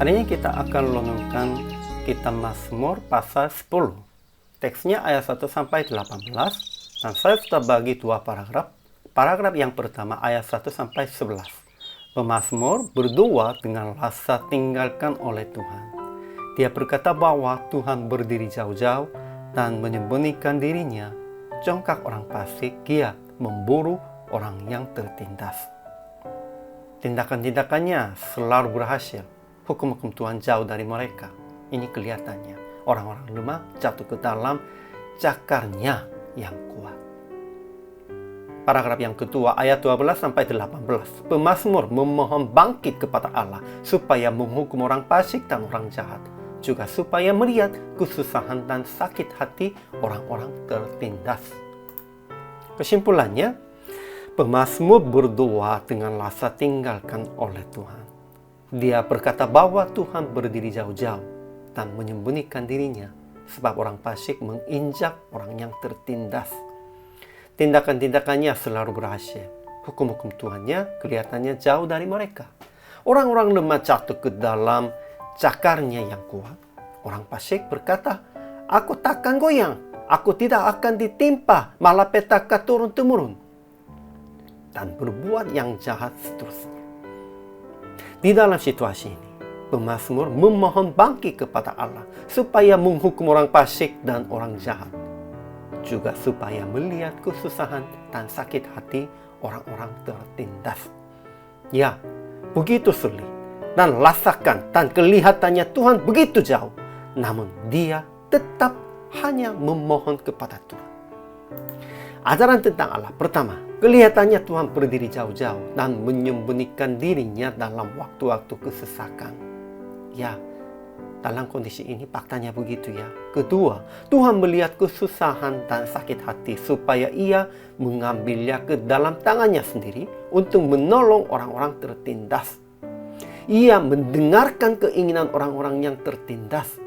Hari ini kita akan renungkan Kitab Mazmur pasal 10. Teksnya ayat 1 sampai 18 dan saya sudah bagi dua paragraf. Paragraf yang pertama ayat 1 sampai 11. Pemazmur berdoa dengan rasa tinggalkan oleh Tuhan. Dia berkata bahwa Tuhan berdiri jauh-jauh dan menyembunyikan dirinya. Congkak orang fasik giat memburu orang yang tertindas. Tindakan-tindakannya selalu berhasil. Hukum-hukum Tuhan jauh dari mereka. Ini kelihatannya. Orang-orang lemah jatuh ke dalam cakarnya yang kuat. Paragraf yang kedua ayat 12 sampai 18. Pemazmur memohon bangkit kepada Allah supaya menghukum orang fasik dan orang jahat. Juga supaya melihat kesusahan dan sakit hati orang-orang tertindas. Kesimpulannya, pemazmur berdoa dengan rasa tinggalkan oleh Tuhan. Dia berkata bahwa Tuhan berdiri jauh-jauh dan menyembunyikan dirinya sebab orang fasik menginjak orang yang tertindas. Tindakan-tindakannya selalu berhasil. Hukum-hukum Tuhannya kelihatannya jauh dari mereka. Orang-orang lemah jatuh ke dalam cakarnya yang kuat. Orang fasik berkata, "Aku takkan goyang, aku tidak akan ditimpa malapetaka turun-temurun." Dan berbuat yang jahat seterusnya. Di dalam situasi ini, pemazmur memohon bangkit kepada Allah supaya menghukum orang fasik dan orang jahat. Juga supaya melihat kesusahan dan sakit hati orang-orang tertindas. Ya, begitu sulit. Dan rasakan dan kelihatannya Tuhan begitu jauh. Namun dia tetap hanya memohon kepada Tuhan. Ajaran tentang Allah. Pertama, kelihatannya Tuhan berdiri jauh-jauh dan menyembunyikan dirinya dalam waktu-waktu kesesakan. Ya, dalam kondisi ini faktanya begitu ya. Kedua, Tuhan melihat kesusahan dan sakit hati supaya ia mengambilnya ke dalam tangannya sendiri untuk menolong orang-orang tertindas. Ia mendengarkan keinginan orang-orang yang tertindas.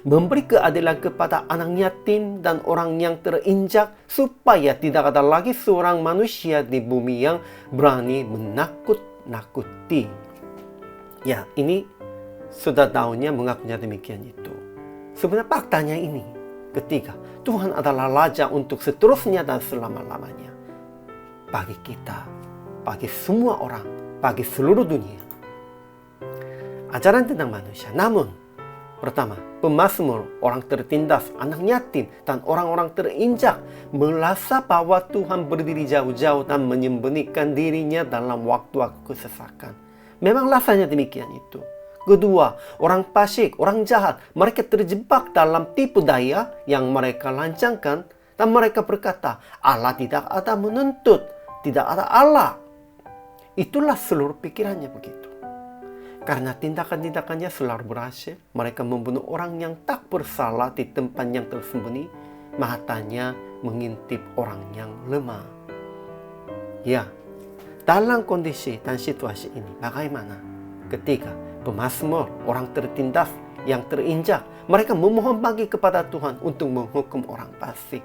Memberi keadilan kepada anak yatim dan orang yang terinjak supaya tidak ada lagi seorang manusia di bumi yang berani menakut-nakuti. Ya, ini sudah tahunya mengakunya demikian itu. Sebenarnya faktanya ini. Ketiga, Tuhan adalah Raja untuk seterusnya dan selama-lamanya. Bagi kita, bagi semua orang, bagi seluruh dunia. Ajaran tentang manusia. Namun, pertama, pemazmur, orang tertindas, anak yatim, dan orang-orang terinjak merasa bahwa Tuhan berdiri jauh-jauh dan menyembunyikan dirinya dalam waktu-waktu kesesakan. Memang rasanya demikian itu. Kedua, orang fasik, orang jahat, mereka terjebak dalam tipu daya yang mereka lancangkan dan mereka berkata, Allah tidak ada menuntut, tidak ada Allah. Itulah seluruh pikirannya begitu. Karena tindakan-tindakannya selalu berhasil, mereka membunuh orang yang tak bersalah di tempat yang tersembunyi, matanya mengintip orang yang lemah. Ya, dalam kondisi dan situasi ini, bagaimana? Ketiga, pemazmur, orang tertindas yang terinjak, mereka memohon bangkit kepada Tuhan untuk menghukum orang fasik.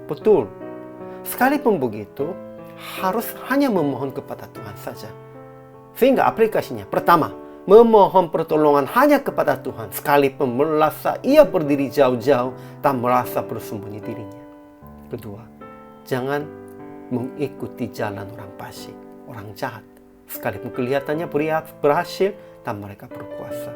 Betul, sekalipun begitu, harus hanya memohon kepada Tuhan saja. Sehingga aplikasinya, pertama, memohon pertolongan hanya kepada Tuhan sekalipun merasa ia berdiri jauh-jauh dan merasa bersembunyi dirinya. Kedua, jangan mengikuti jalan orang fasik, orang jahat, sekalipun kelihatannya berhasil dan mereka berkuasa.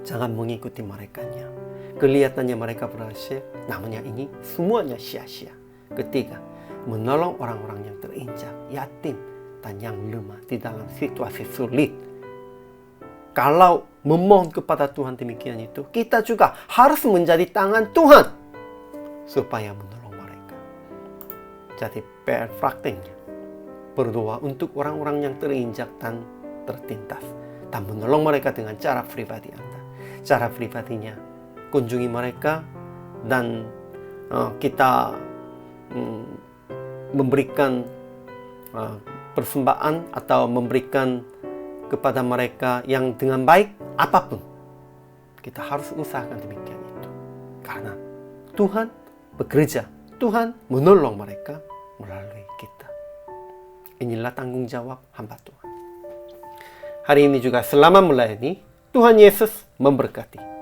Jangan mengikuti merekanya. Kelihatannya mereka berhasil, namun yang ini semuanya sia-sia. Ketiga, menolong orang-orang yang terinjak, yatim, dan yang lemah di dalam situasi sulit. Kalau memohon kepada Tuhan demikian itu, kita juga harus menjadi tangan Tuhan supaya menolong mereka. Jadi prakteknya berdoa untuk orang-orang yang terinjak dan tertindas dan menolong mereka dengan cara pribadi Anda. Cara pribadinya kunjungi mereka dan kita memberikan persembahan atau memberikan kepada mereka yang dengan baik apapun. Kita harus usahakan demikian itu. Karena Tuhan bekerja, Tuhan menolong mereka melalui kita. Inilah tanggung jawab hamba Tuhan. Hari ini juga selama melayani, Tuhan Yesus memberkati.